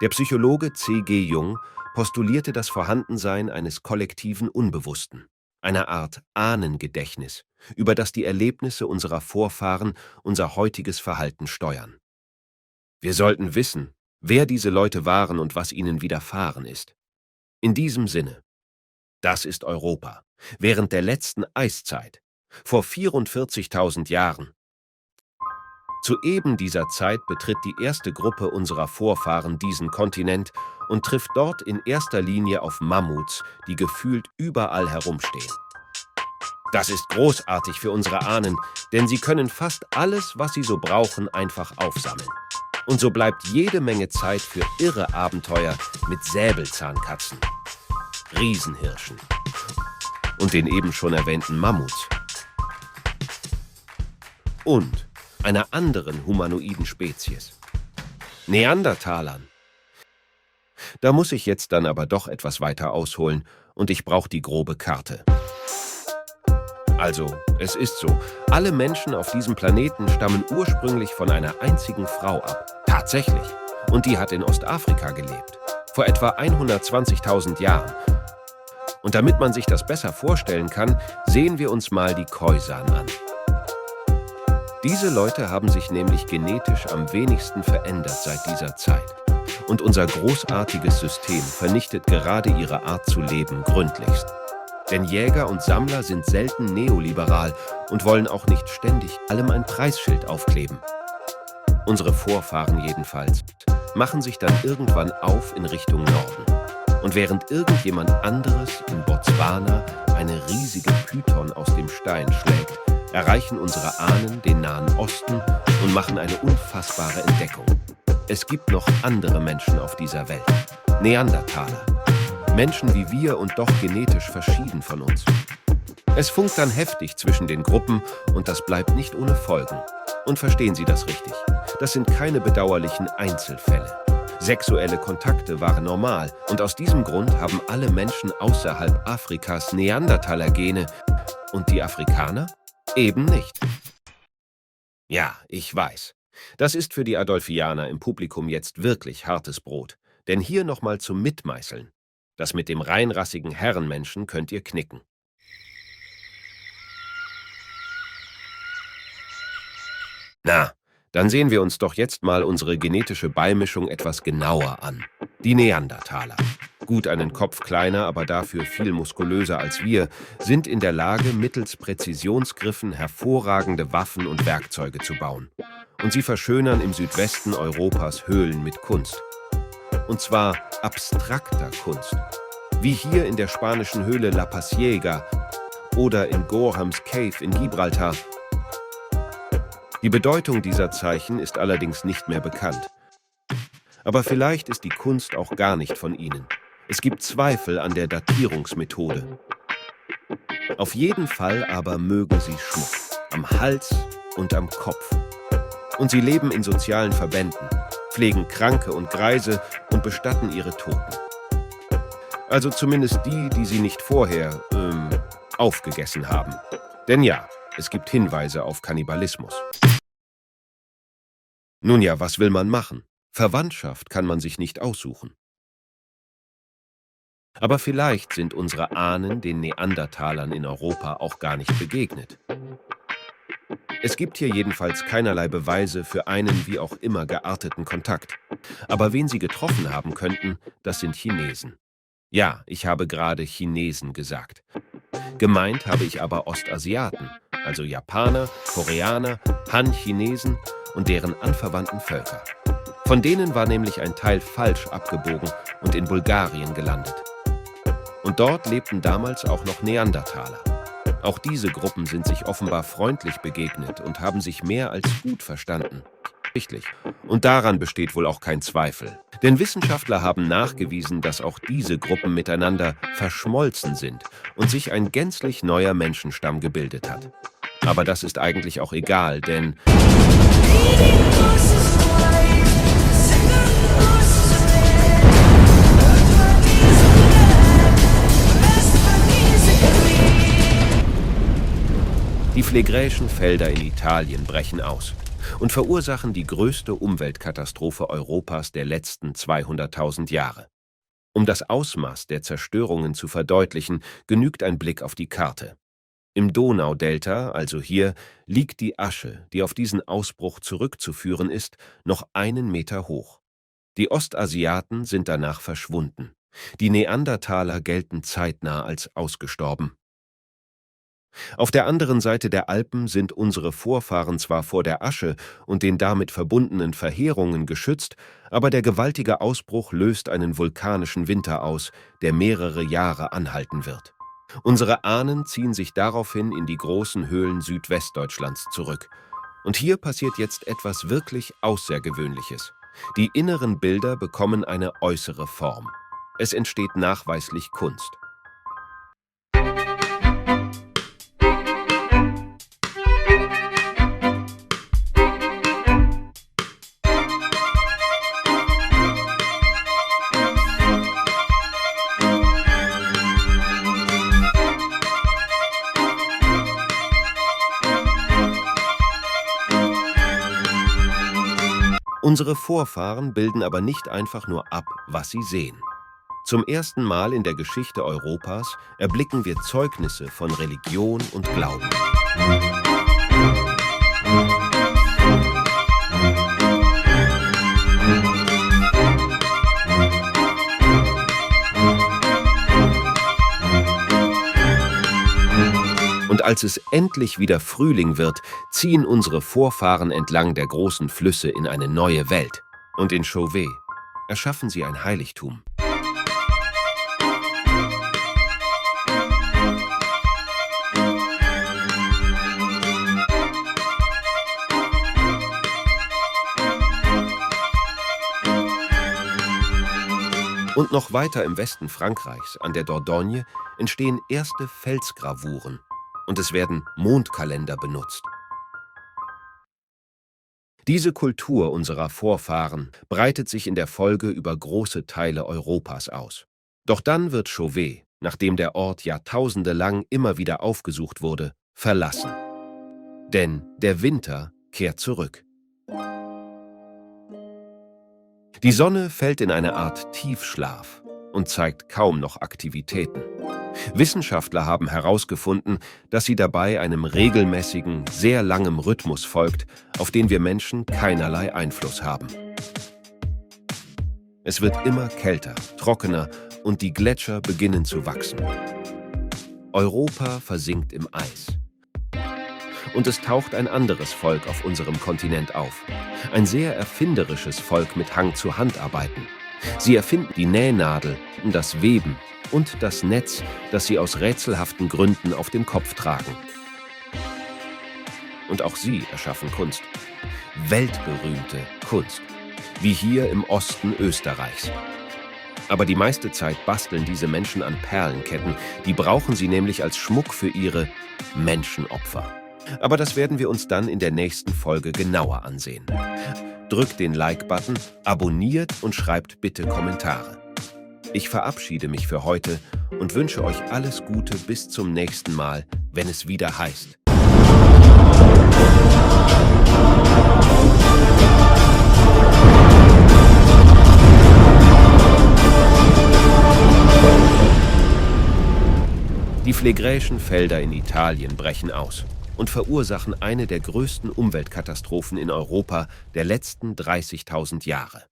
Der Psychologe C.G. Jung postulierte das Vorhandensein eines kollektiven Unbewussten, einer Art Ahnengedächtnis, über das die Erlebnisse unserer Vorfahren unser heutiges Verhalten steuern. Wir sollten wissen, wer diese Leute waren und was ihnen widerfahren ist. In diesem Sinne: Das ist Europa, während der letzten Eiszeit, vor 44.000 Jahren. Zu eben dieser Zeit betritt die erste Gruppe unserer Vorfahren diesen Kontinent und trifft dort in erster Linie auf Mammuts, die gefühlt überall herumstehen. Das ist großartig für unsere Ahnen, denn sie können fast alles, was sie so brauchen, einfach aufsammeln. Und so bleibt jede Menge Zeit für irre Abenteuer mit Säbelzahnkatzen, Riesenhirschen und den eben schon erwähnten Mammuts. Und einer anderen humanoiden Spezies, Neandertalern. Da muss ich jetzt dann aber doch etwas weiter ausholen und ich brauche die grobe Karte. Also, es ist so, alle Menschen auf diesem Planeten stammen ursprünglich von einer einzigen Frau ab. Tatsächlich. Und die hat in Ostafrika gelebt. Vor etwa 120.000 Jahren. Und damit man sich das besser vorstellen kann, sehen wir uns mal die Khoisan an. Diese Leute haben sich nämlich genetisch am wenigsten verändert seit dieser Zeit. Und unser großartiges System vernichtet gerade ihre Art zu leben gründlichst. Denn Jäger und Sammler sind selten neoliberal und wollen auch nicht ständig allem ein Preisschild aufkleben. Unsere Vorfahren jedenfalls machen sich dann irgendwann auf in Richtung Norden. Und während irgendjemand anderes in Botswana eine riesige Python aus dem Stein schlägt, erreichen unsere Ahnen den Nahen Osten und machen eine unfassbare Entdeckung. Es gibt noch andere Menschen auf dieser Welt. Neandertaler. Menschen wie wir und doch genetisch verschieden von uns. Es funkt dann heftig zwischen den Gruppen und das bleibt nicht ohne Folgen. Und verstehen Sie das richtig? Das sind keine bedauerlichen Einzelfälle. Sexuelle Kontakte waren normal und aus diesem Grund haben alle Menschen außerhalb Afrikas Neandertaler-Gene und die Afrikaner eben nicht. Ja, ich weiß. Das ist für die Adolfianer im Publikum jetzt wirklich hartes Brot. Denn hier nochmal zum Mitmeißeln. Das mit dem reinrassigen Herrenmenschen könnt ihr knicken. Na, dann sehen wir uns doch jetzt mal unsere genetische Beimischung etwas genauer an. Die Neandertaler. Gut einen Kopf kleiner, aber dafür viel muskulöser als wir, sind in der Lage, mittels Präzisionsgriffen hervorragende Waffen und Werkzeuge zu bauen. Und sie verschönern im Südwesten Europas Höhlen mit Kunst. Und zwar abstrakter Kunst. Wie hier in der spanischen Höhle La Pasiega oder in Gorham's Cave in Gibraltar. Die Bedeutung dieser Zeichen ist allerdings nicht mehr bekannt. Aber vielleicht ist die Kunst auch gar nicht von ihnen. Es gibt Zweifel an der Datierungsmethode. Auf jeden Fall aber mögen sie Schmuck. Am Hals und am Kopf. Und sie leben in sozialen Verbänden, pflegen Kranke und Greise und bestatten ihre Toten. Also zumindest die, die sie nicht vorher, aufgegessen haben. Denn ja, es gibt Hinweise auf Kannibalismus. Nun ja, was will man machen? Verwandtschaft kann man sich nicht aussuchen. Aber vielleicht sind unsere Ahnen den Neandertalern in Europa auch gar nicht begegnet. Es gibt hier jedenfalls keinerlei Beweise für einen wie auch immer gearteten Kontakt. Aber wen sie getroffen haben könnten, das sind Chinesen. Ja, ich habe gerade Chinesen gesagt. Gemeint habe ich aber Ostasiaten, also Japaner, Koreaner, Han-Chinesen und deren anverwandten Völker. Von denen war nämlich ein Teil falsch abgebogen und in Bulgarien gelandet. Und dort lebten damals auch noch Neandertaler. Auch diese Gruppen sind sich offenbar freundlich begegnet und haben sich mehr als gut verstanden. Richtig. Und daran besteht wohl auch kein Zweifel. Denn Wissenschaftler haben nachgewiesen, dass auch diese Gruppen miteinander verschmolzen sind und sich ein gänzlich neuer Menschenstamm gebildet hat. Aber das ist eigentlich auch egal, denn die Phlegräischen Felder in Italien brechen aus. und verursachen die größte Umweltkatastrophe Europas der letzten 200.000 Jahre. Um das Ausmaß der Zerstörungen zu verdeutlichen, genügt ein Blick auf die Karte. Im Donaudelta, also hier, liegt die Asche, die auf diesen Ausbruch zurückzuführen ist, noch 1 Meter hoch. Die Ostasiaten sind danach verschwunden. Die Neandertaler gelten zeitnah als ausgestorben. Auf der anderen Seite der Alpen sind unsere Vorfahren zwar vor der Asche und den damit verbundenen Verheerungen geschützt, aber der gewaltige Ausbruch löst einen vulkanischen Winter aus, der mehrere Jahre anhalten wird. Unsere Ahnen ziehen sich daraufhin in die großen Höhlen Südwestdeutschlands zurück. Und hier passiert jetzt etwas wirklich Außergewöhnliches. Die inneren Bilder bekommen eine äußere Form. Es entsteht nachweislich Kunst. Unsere Vorfahren bilden aber nicht einfach nur ab, was sie sehen. Zum ersten Mal in der Geschichte Europas erblicken wir Zeugnisse von Religion und Glauben. Und als es endlich wieder Frühling wird, ziehen unsere Vorfahren entlang der großen Flüsse in eine neue Welt. Und in Chauvet erschaffen sie ein Heiligtum. Und noch weiter im Westen Frankreichs, an der Dordogne, entstehen erste Felsgravuren. Und es werden Mondkalender benutzt. Diese Kultur unserer Vorfahren breitet sich in der Folge über große Teile Europas aus. Doch dann wird Chauvet, nachdem der Ort Jahrtausende lang immer wieder aufgesucht wurde, verlassen. Denn der Winter kehrt zurück. Die Sonne fällt in eine Art Tiefschlaf und zeigt kaum noch Aktivitäten. Wissenschaftler haben herausgefunden, dass sie dabei einem regelmäßigen, sehr langem Rhythmus folgt, auf den wir Menschen keinerlei Einfluss haben. Es wird immer kälter, trockener und die Gletscher beginnen zu wachsen. Europa versinkt im Eis. Und es taucht ein anderes Volk auf unserem Kontinent auf. Ein sehr erfinderisches Volk mit Hang zu Handarbeiten. Sie erfinden die Nähnadel, das Weben und das Netz, das sie aus rätselhaften Gründen auf dem Kopf tragen. Und auch sie erschaffen Kunst. Weltberühmte Kunst. Wie hier im Osten Österreichs. Aber die meiste Zeit basteln diese Menschen an Perlenketten. Die brauchen sie nämlich als Schmuck für ihre Menschenopfer. Aber das werden wir uns dann in der nächsten Folge genauer ansehen. Drückt den Like-Button, abonniert und schreibt bitte Kommentare. Ich verabschiede mich für heute und wünsche euch alles Gute bis zum nächsten Mal, wenn es wieder heißt. Die Phlegräischen Felder in Italien brechen aus und verursachen eine der größten Umweltkatastrophen in Europa der letzten 30.000 Jahre.